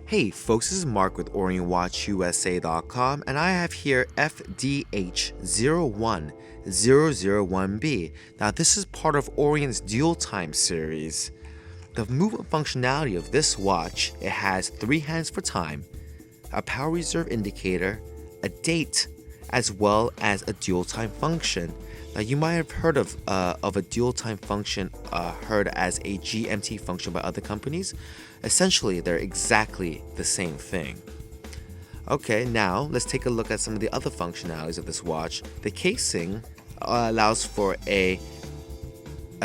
Hey folks, this is Mark with OrientWatchUSA.com, and I have here FDH01001B. Now this is part of Orient's Dual Time series. The movement functionality of this watch, it has 3 hands for time, a power reserve indicator, a date, as well as a dual time function. Now you might have heard of a dual time function heard as a GMT function by other companies. Essentially, they're exactly the same thing. Okay, now let's take a look at some of the other functionalities of this watch. The casing allows for a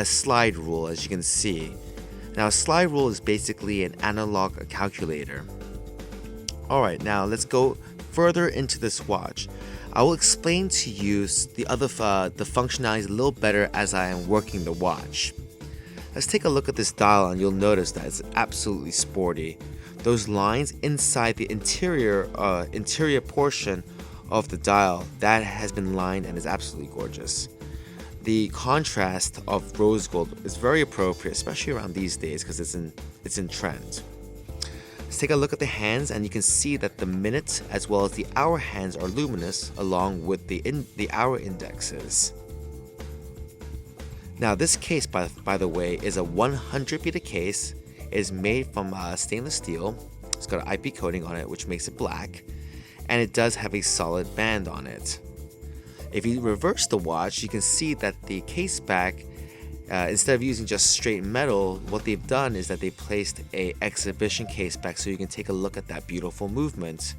slide rule, as you can see. Now a slide rule is basically an analog calculator. Alright, now let's go further into this watch. I will explain to you the functionalities a little better as I am working the watch. Let's take a look at this dial and you'll notice that it's absolutely sporty. Those lines inside the interior portion of the dial, that has been lined and is absolutely gorgeous. The contrast of rose gold is very appropriate, especially around these days because it's in trend. Let's take a look at the hands, and you can see that the minute as well as the hour hands are luminous along with the hour indexes. Now this case, by the way, is a 100 meter case. It is made from stainless steel. It's got an IP coating on it which makes it black, and it does have a solid band on it. If you reverse the watch, you can see that the case back, instead of using just straight metal, what they've done is that they placed a exhibition case back so you can take a look at that beautiful movement.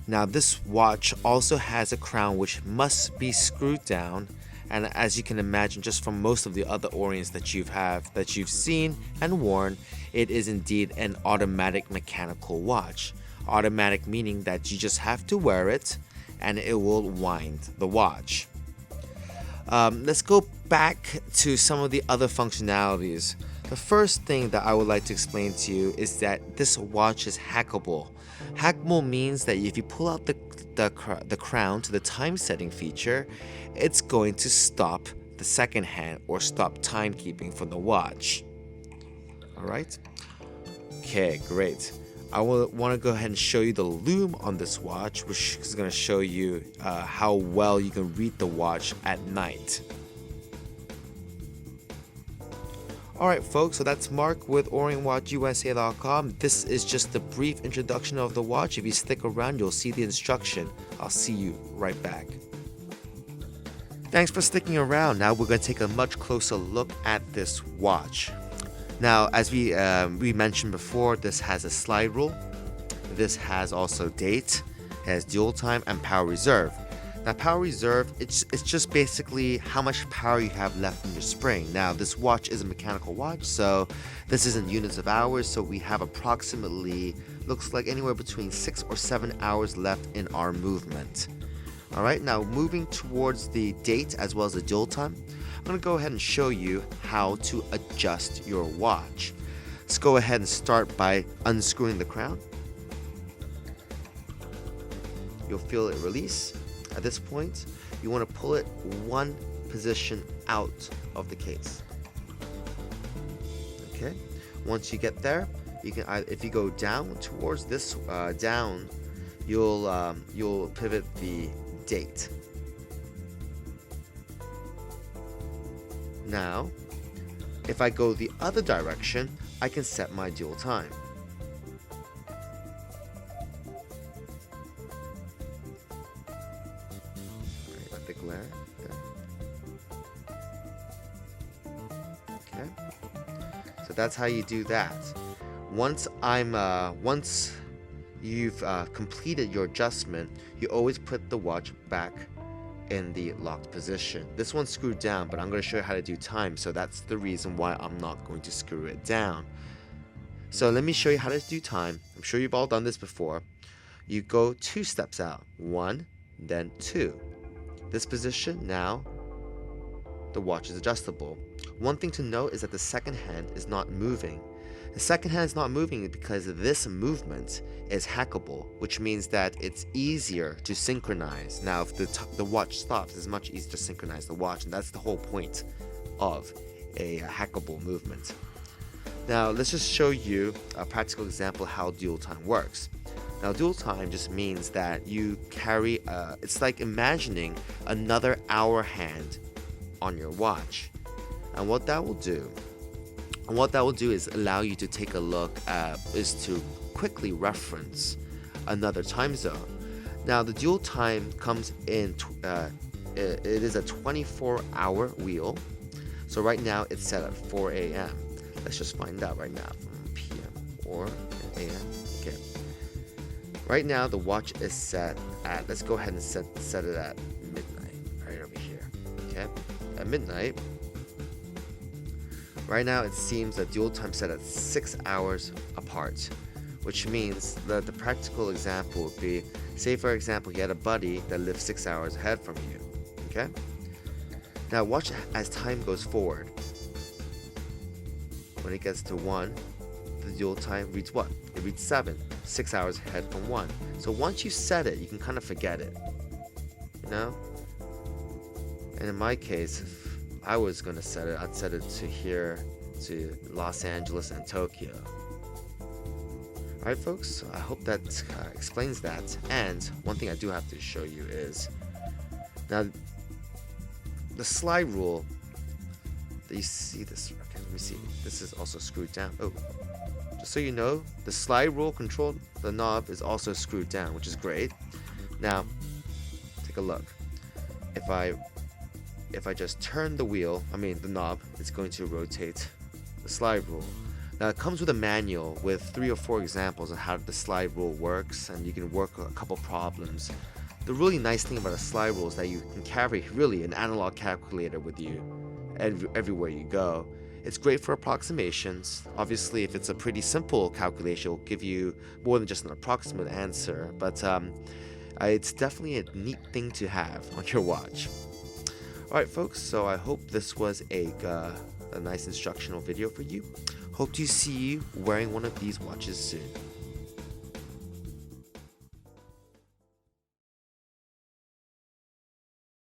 Now this watch also has a crown which must be screwed down, and as you can imagine just from most of the other Orients that you've seen and worn, it is indeed an automatic mechanical watch. Automatic meaning that you just have to wear it and it will wind the watch. Let's go back to some of the other functionalities. The first thing that I would like to explain to you is that this watch is hackable. Hackable means that if you pull out the crown to the time setting feature, it's going to stop the second hand or stop timekeeping for the watch. Alright? Okay, great. I want to go ahead and show you the lume on this watch, which is going to show you how well you can read the watch at night. Alright folks, so that's Mark with OrientWatchUSA.com. This is just a brief introduction of the watch. If you stick around, you'll see the instruction. I'll see you right back. Thanks for sticking around. Now we're going to take a much closer look at this watch. Now, as we mentioned before, this has a slide rule. This has also date, it has dual time and power reserve. Now, power reserve, it's just basically how much power you have left in your spring. Now, this watch is a mechanical watch, so this isn't units of hours, so we have approximately, looks like anywhere between 6 or 7 hours left in our movement. Alright, now moving towards the date as well as the dual time, I'm going to go ahead and show you how to adjust your watch. Let's go ahead and start by unscrewing the crown. You'll feel it release. At this point, you want to pull it one position out of the case. Okay. Once you get there, you can if you go down towards this down, you'll pivot the date. Now, if I go the other direction, I can set my dual time. Let the glare there. Okay. So that's how you do that. Once you've completed your adjustment, you always put the watch back in the locked position. This one's screwed down, but I'm going to show you how to do time, so that's the reason why I'm not going to screw it down. So let me show you how to do time. I'm sure you've all done this before. You go 2 steps out, 1, then 2. This position, now the watch is adjustable. One thing to note is that the second hand is not moving. The second hand is not moving because this movement is hackable, which means that it's easier to synchronize. Now, if the watch stops, it's much easier to synchronize the watch, and that's the whole point of a hackable movement. Now let's just show you a practical example how dual time works. Now dual time just means that you carry it's like imagining another hour hand on your watch. And what that will do is allow you to take a look is to quickly reference another time zone. Now the dual time comes in it is a 24-hour wheel. So right now it's set at 4 a.m. Let's just find out right now from p.m. or a.m. Okay. Right now the watch is set at, let's go ahead and set it at midnight, right over here. Okay. At midnight. Right now it seems that dual time set at 6 hours apart, which means that the practical example would be, say for example you had a buddy that lives 6 hours ahead from you. Okay. Now watch as time goes forward. When it gets to 1, the dual time reads what? It reads 7, 6 hours ahead from 1. So once you set it, you can kind of forget it, you know? And in my case, if I was going to set it, I'd set it to here, to Los Angeles and Tokyo. Alright folks, I hope that explains that. And one thing I do have to show you is, now the slide rule, that you see this, okay, let me see, this is also screwed down. Oh, just so you know, the slide rule control, the knob is also screwed down, which is great. Now, take a look. If I just turn the wheel, the knob, it's going to rotate the slide rule. Now it comes with a manual with 3 or 4 examples of how the slide rule works, and you can work a couple problems. The really nice thing about a slide rule is that you can carry really an analog calculator with you everywhere you go. It's great for approximations. Obviously, if it's a pretty simple calculation, it'll give you more than just an approximate answer, but it's definitely a neat thing to have on your watch. Alright folks, so I hope this was a nice instructional video for you. Hope to see you wearing one of these watches soon.